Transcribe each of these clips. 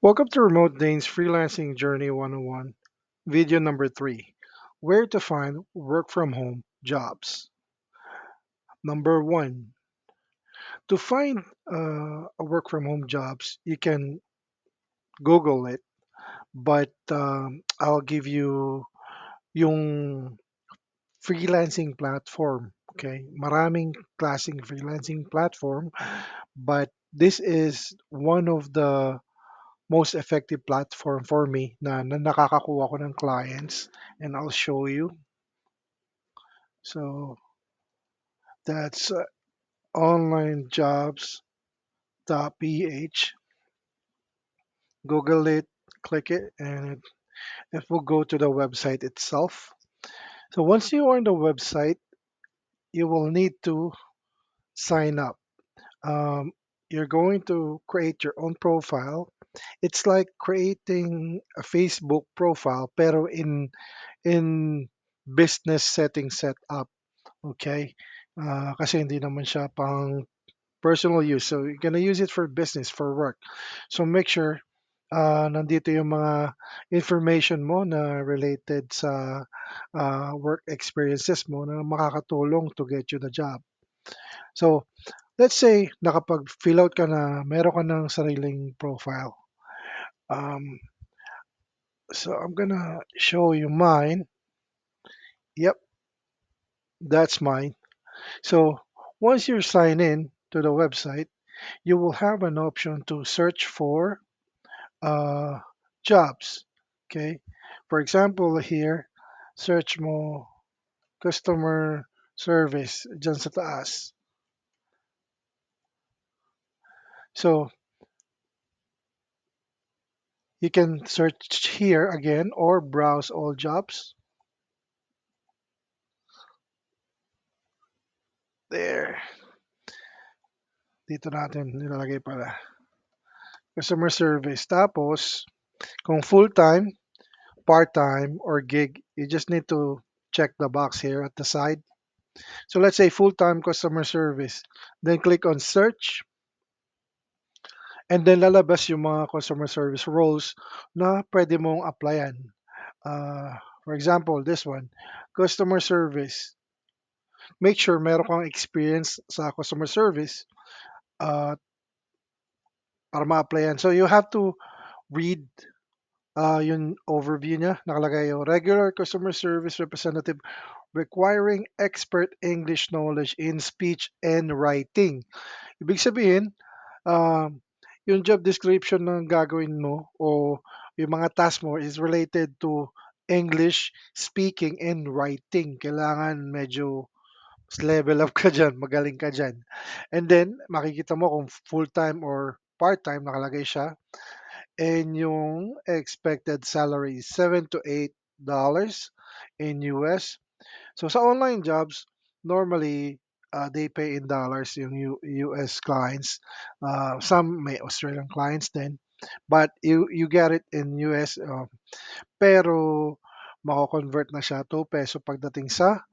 Welcome to Remote Dane's Freelancing Journey 101, video number 3, Where to Find Work From Home Jobs. Number 1, to find a work from home jobs, you can Google it, but I'll give you yung freelancing platform. Okay, maraming klaseng freelancing platform, but this is one of the most effective platform for me na nakakakuha ko ng clients, and I'll show you. So that's onlinejobs.ph. Google it, click it, and it will go to the website itself. So once you are on the website, you will need to sign up. Um, you're going to create your own profile. It's like creating a Facebook profile, pero in business setting set up. Okay? Kasi hindi naman siya pang personal use. So you're gonna use it for business, for work. So make sure nandito yung mga information mo na related sa work experiences mo na makakatulong to get you the job. So let's say nakapag-fill out ka na, meron ka ng sariling profile. Um, so I'm gonna show you mine. Yep, that's mine. So once you sign in to the website, you will have an option to search for uh, jobs. Okay. For example, here, search mo customer service dyan sa taas. So you can search here again or browse all jobs. There. Dito natin nilalagay para customer service. Tapos, kung full-time, part-time, or gig, you just need to check the box here at the side. So let's say full-time customer service. Then click on search, and then lalabas yung mga customer service roles na pwede mong applyan. For example, this one, customer service. Make sure meron kang experience sa customer service uh, para ma-applyan. So you have to read yung overview niya. Nakalagay yung regular customer service representative requiring expert English knowledge in speech and writing. Ibig sabihin, um, yung job description ng gagawin mo o yung mga task mo is related to English speaking and writing. Kailangan medyo level up ka dyan, magaling ka dyan. And then, makikita mo kung full-time or part-time nakalagay siya. And yung expected salary is 7 to $8 in US. So sa online jobs, normally they pay in dollars yung US clients. Some may Australian clients then, but you get it in US. Pero mako-convert na siya to peso pagdating sa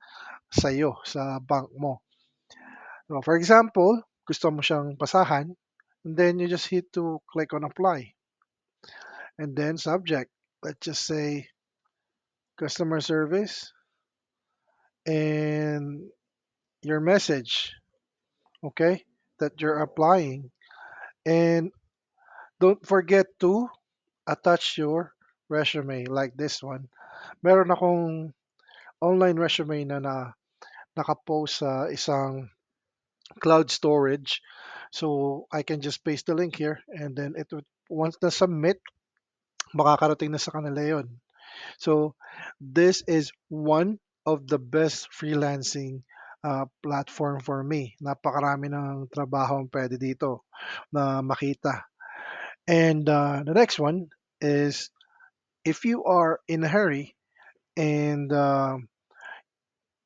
sayo sa bank mo. So for example, gusto mo siyang pasahan, and then you just hit to click on apply, and then subject. Let's just say customer service and your message, okay, that you're applying. And don't forget to attach your resume like this one. Meron akong online resume na nakapost sa isang cloud storage. So I can just paste the link here, and then it would, once na submit, makakarating na sa kanila yon. So this is one of the best freelancing platform for me. Napakarami ng trabaho ang pwede dito na makita. And the next one is, if you are in a hurry and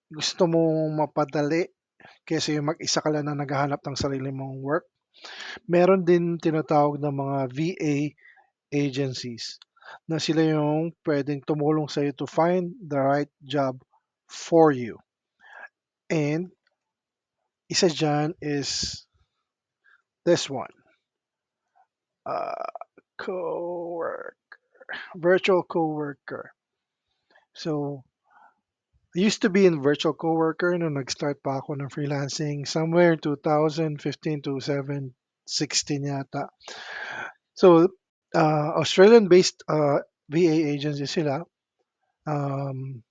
gusto mo mapadali kaysa yung mag-isa ka lang na naghahanap ng sarili mong work, meron din tinatawag na mga VA agencies na sila yung pwedeng tumulong sa iyo to find the right job for you. And isa dyan is this one. co virtual coworker. So, I used to be in virtual coworker nung nag-start pa ako ng freelancing somewhere in 2015 to 16 yata. So, Australian-based VA agency sila. Um,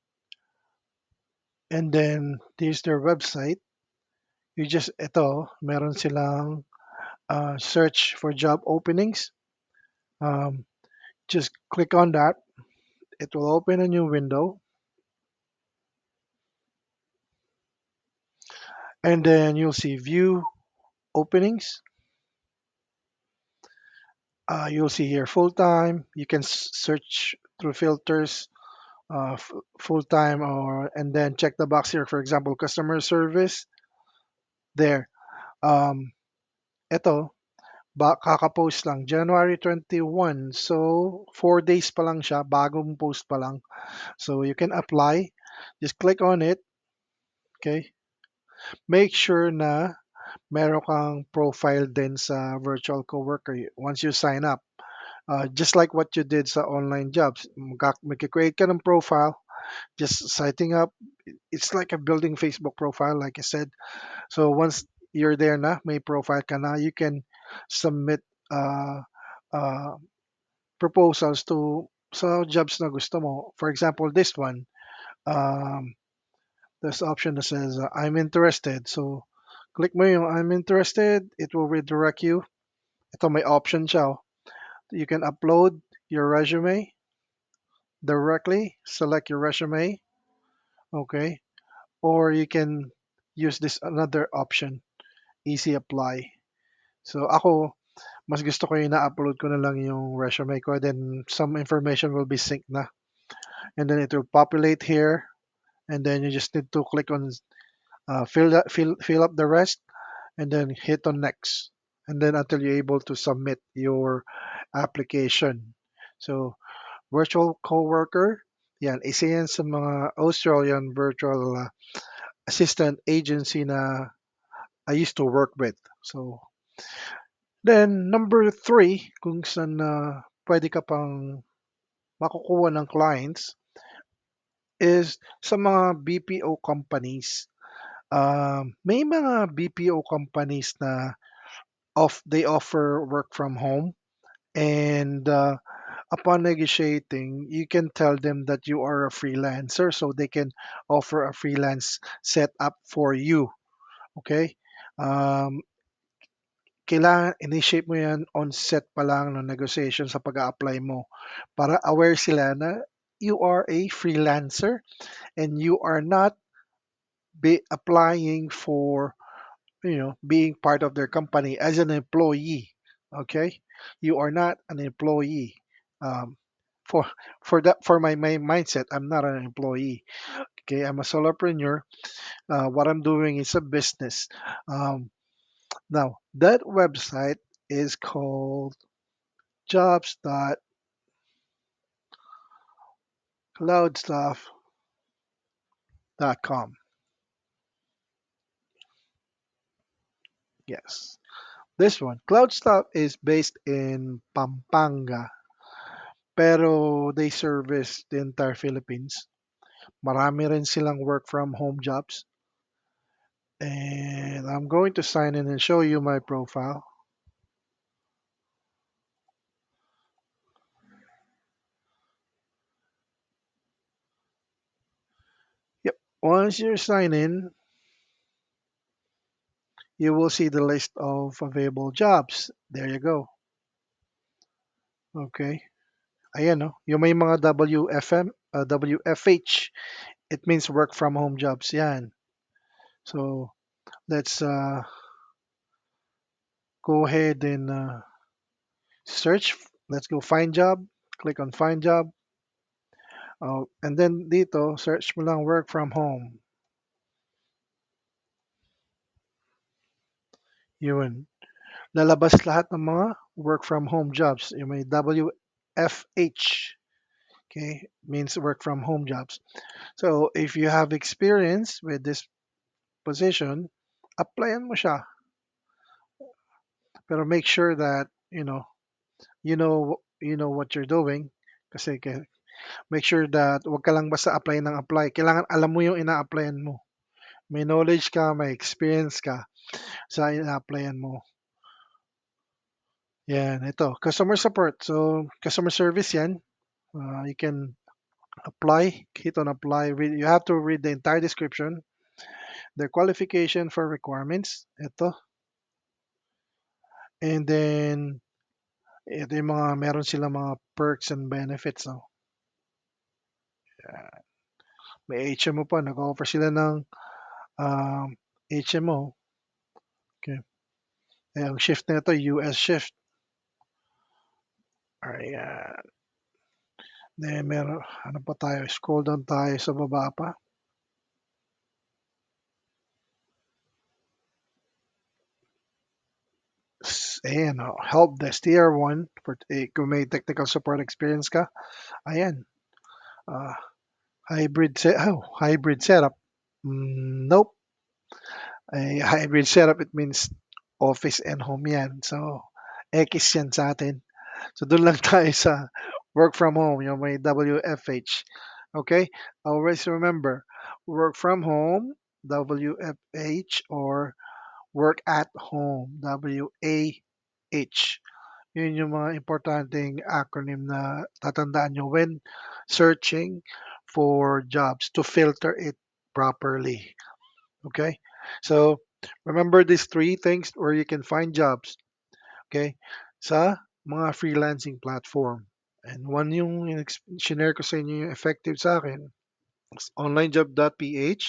and then, there's their website. You just, ito, meron silang search for job openings. Um, just click on that. It will open a new window. And then you'll see view openings. You'll see here full time. You can search through filters, full time, or and then check the box here. For example, customer service. There. Um, ito, kaka-post lang. January 21. So, 4 days pa lang siya. Bagong post pa lang. So, you can apply. Just click on it. Okay. Make sure na meron kang profile din sa virtual coworker once you sign up. Just like what you did sa online jobs, magka-create ka ng profile, just setting up. It's like a building Facebook profile, like I said. So once you're there na, may profile ka na, you can submit uh, uh, proposals to sa jobs na gusto mo. For example, this one, um, there's an option that says, I'm interested. So click mo yung I'm interested, it will redirect you. Ito may option siya. You can upload your resume directly, select your resume, okay, or you can use this another option, easy apply. So ako, mas gusto ko yung na-upload ko na lang yung resume ko, then some information will be synced na. And then it will populate here, and then you just need to click on fill up the rest, and then hit on next. And then until you're able to submit your application. So virtual coworker, yan, isa yan sa mga Australian virtual assistant agency na I used to work with. So, then number three, kung saan pwede ka pang makukuha ng clients is sa mga BPO companies. May mga BPO companies na they offer work from home, and upon negotiating, you can tell them that you are a freelancer, so they can offer a freelance setup for you. Okay? Um, Kailangan initiate mo yan on set pa lang ng negotiation sa pag-a-apply mo para aware sila na you are a freelancer and you are not applying for being part of their company as an employee. Okay, you are not an employee. um, for for my mindset, I'm not an employee. Okay, I'm a solopreneur. What I'm doing is a business. Now that website is called jobs.cloudstuff.com. Yes, this one, Cloudstuff, is based in Pampanga, pero they service the entire Philippines. Marami rin silang work from home jobs. And I'm going to sign in and show you my profile. Yep. Once you sign in, you will see the list of available jobs. There you go. Okay. Ayan, no? Yung may mga WFM, WFH, it means work from home jobs. Yan. So let's go ahead and search. Let's go find job. Click on find job. Oh, and then dito, search mo lang work from home. Yun. Lalabas lahat ng mga work from home jobs. Yung may WFH. Okay, means work from home jobs. So if you have experience with this position, applyan mo siya. Pero make sure that you know you know what you're doing. Kasi make sure that wag ka lang basta apply ng apply. Kailangan alam mo yung ina-applyan mo. May knowledge ka, may experience ka sa ina-applyan mo. Yan, ito, customer support. So, customer service yan. You can apply, hit on apply. You have to read the entire description, their qualification for requirements. Ito. And then, ito yung mga, meron silang mga perks and benefits. No? May HMO pa, nag-offer sila ng HMO. Okay. Eh, ang shift na ito, US shift. Ayan. Then, meron, ano pa tayo? Scroll down tayo sa baba pa. Ayan, oh, help desk tier 1 for kung may technical support experience ka. Ayan. Uh, hybrid setup. Nope. A hybrid setup, it means office and home yan. So, X yan sa atin. So, doon lang tayo sa work from home, yung may WFH. Okay? Always remember, work from home, WFH, or work at home, WAH. Yun yung mga importanteng acronym na tatandaan nyo when searching for jobs to filter it properly. Okay? So, remember these three things where you can find jobs. Okay? Sa mga freelancing platform. And one yung shinare ko sa inyo yung effective sa akin is onlinejob.ph.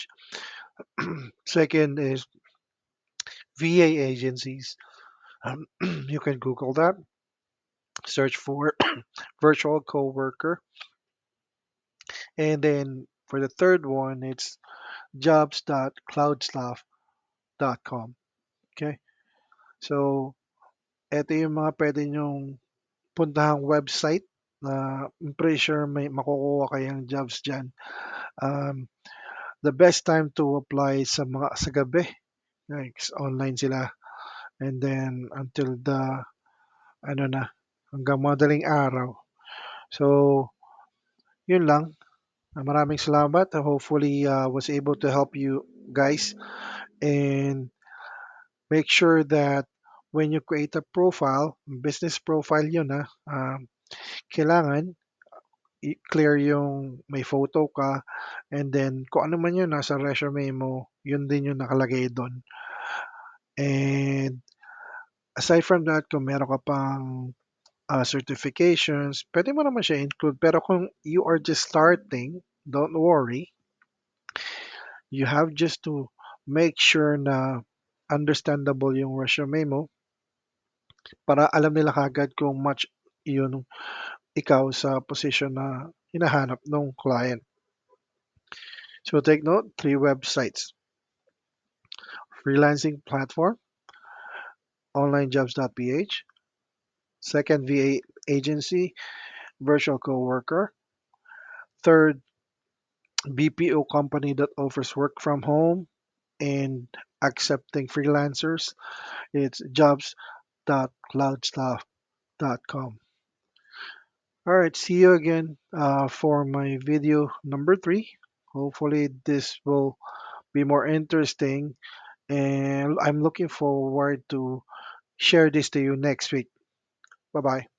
Second is VA agencies. You can Google that. Search for virtual coworker. And then for the third one, it's jobs.cloudstaff.com. Okay? So, ito yung mga pwede nyong puntahang website na I'm pretty sure may makukuha kayong jobs dyan. The best time to apply sa gabi. Like, online sila. And then until the ano na hanggang madaling araw. So, yun lang. Maraming salamat. Hopefully, was able to help you guys. And make sure that when you create a profile, business profile yun kailangan clear yung may photo ka and then kung ano man yun nasa resume mo, yun din yung nakalagay doon. And aside from that, kung meron ka pang certifications, pwede mo naman siya include. Pero kung you are just starting, don't worry. You have just to make sure na understandable yung resume mo para alam nila kagad kung match yun ikaw sa position na hinahanap ng client. So take note, three websites. Freelancing platform, onlinejobs.ph. Second, VA agency, virtual coworker. Third, BPO company that offers work from home and accepting freelancers. It's jobs.cloudstaff.com. All right, see you again for my video number 3. Hopefully, this will be more interesting, and I'm looking forward to share this to you next week. Bye bye.